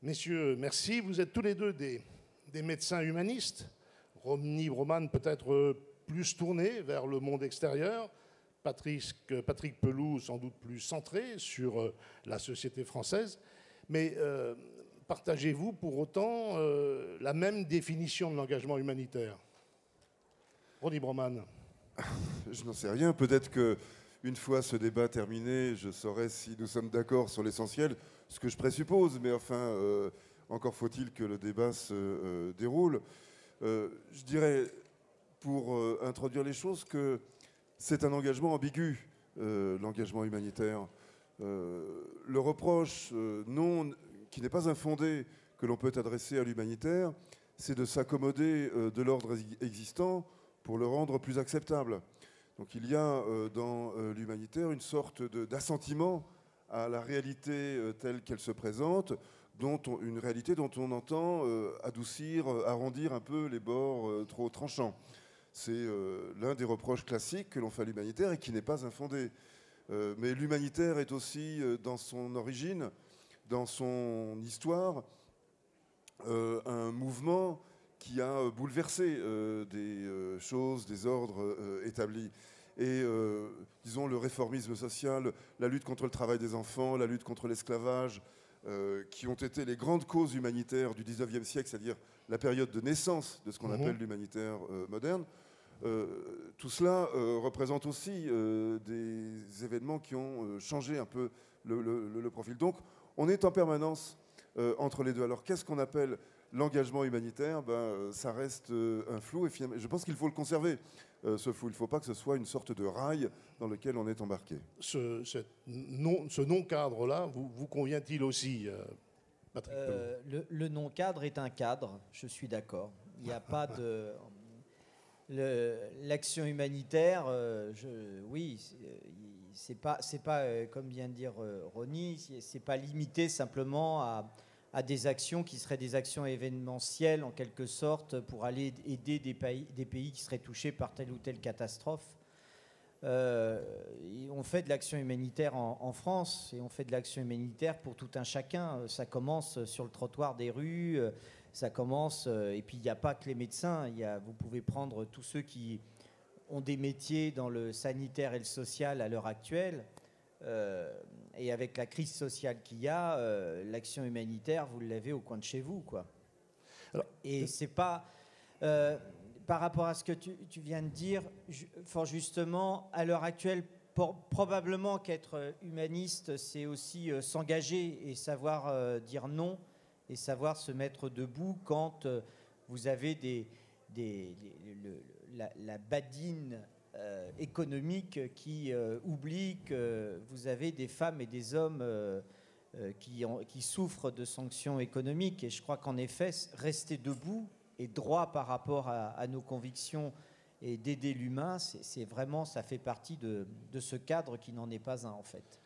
Messieurs, merci. Vous êtes tous les deux des médecins humanistes. Ronny Broman peut-être plus tourné vers le monde extérieur. Patrick Pelloux sans doute plus centré sur la société française. Mais partagez-vous pour autant la même définition de l'engagement humanitaire? Ronny Broman. Je n'en sais rien. Peut-être qu'une fois ce débat terminé, je saurai si nous sommes d'accord sur l'essentiel, ce que je présuppose. Mais enfin, encore faut-il que le débat se déroule. Je dirais, pour introduire les choses, que c'est un engagement ambigu, l'engagement humanitaire. Le reproche qui n'est pas infondé que l'on peut adresser à l'humanitaire, c'est de s'accommoder de l'ordre existant pour le rendre plus acceptable. Donc il y a dans l'humanitaire une sorte d'assentiment à la réalité telle qu'elle se présente, une réalité dont on entend adoucir, arrondir un peu les bords trop tranchants. C'est l'un des reproches classiques que l'on fait à l'humanitaire et qui n'est pas infondé. Mais l'humanitaire est aussi, dans son origine, dans son histoire, un mouvement qui a bouleversé des choses, des ordres établis. Et, disons, le réformisme social, la lutte contre le travail des enfants, la lutte contre l'esclavage, qui ont été les grandes causes humanitaires du 19e siècle, c'est-à-dire la période de naissance de ce qu'on appelle l'humanitaire moderne. Tout cela représente aussi des événements qui ont changé un peu le profil. Donc, on est en permanence entre les deux. Alors, qu'est-ce qu'on appelle l'engagement humanitaire? Ça reste un flou, et finalement, je pense qu'il faut le conserver, ce flou. Il ne faut pas que ce soit une sorte de rail dans lequel on est embarqué. Ce non-cadre-là vous convient-il aussi, Patrick Pelloux? Le non-cadre est un cadre, je suis d'accord. Il n'y a pas de... L'action humanitaire, oui, c'est pas comme vient de dire Ronny, c'est pas limité simplement à des actions qui seraient des actions événementielles en quelque sorte pour aller aider des pays qui seraient touchés par telle ou telle catastrophe. On fait de l'action humanitaire en France et on fait de l'action humanitaire pour tout un chacun. Ça commence sur le trottoir des rues, ça commence, et puis il n'y a pas que les médecins, vous pouvez prendre tous ceux qui ont des métiers dans le sanitaire et le social à l'heure actuelle. Et avec la crise sociale qu'il y a, l'action humanitaire, vous l'avez au coin de chez vous, quoi. Alors, et c'est pas... par rapport à ce que tu viens de dire, fort justement, à l'heure actuelle, probablement qu'être humaniste, c'est aussi s'engager et savoir dire non et savoir se mettre debout quand vous avez la badine économique qui oublie que vous avez des femmes et des hommes qui souffrent de sanctions économiques. Et je crois qu'en effet, rester debout et droit par rapport à nos convictions et d'aider l'humain, c'est vraiment, ça fait partie de ce cadre qui n'en est pas un en fait.